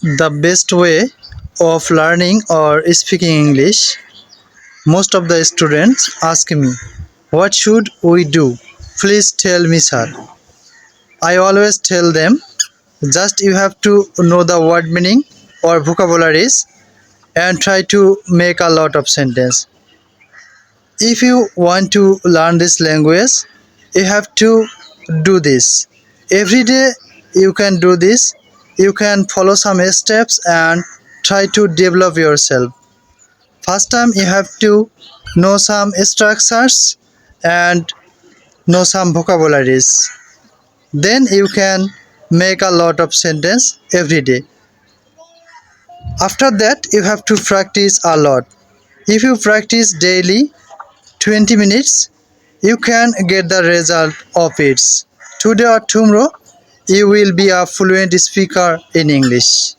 The best way of learning or speaking English. Most of the students ask me, what should we do? Please tell me, sir. I always tell them, just you have to know the word meaning or vocabularies and try to make a lot of sentence. If you want to learn this language, you have to do this. Every day you can do this. You can follow some steps and try to develop yourself. First time you have to know some structures and know some vocabularies. Then you can make a lot of sentence every day. After that you have to practice a lot. If you practice daily 20 minutes, you can get the result of it. Today or tomorrow, you will be a fluent speaker in English.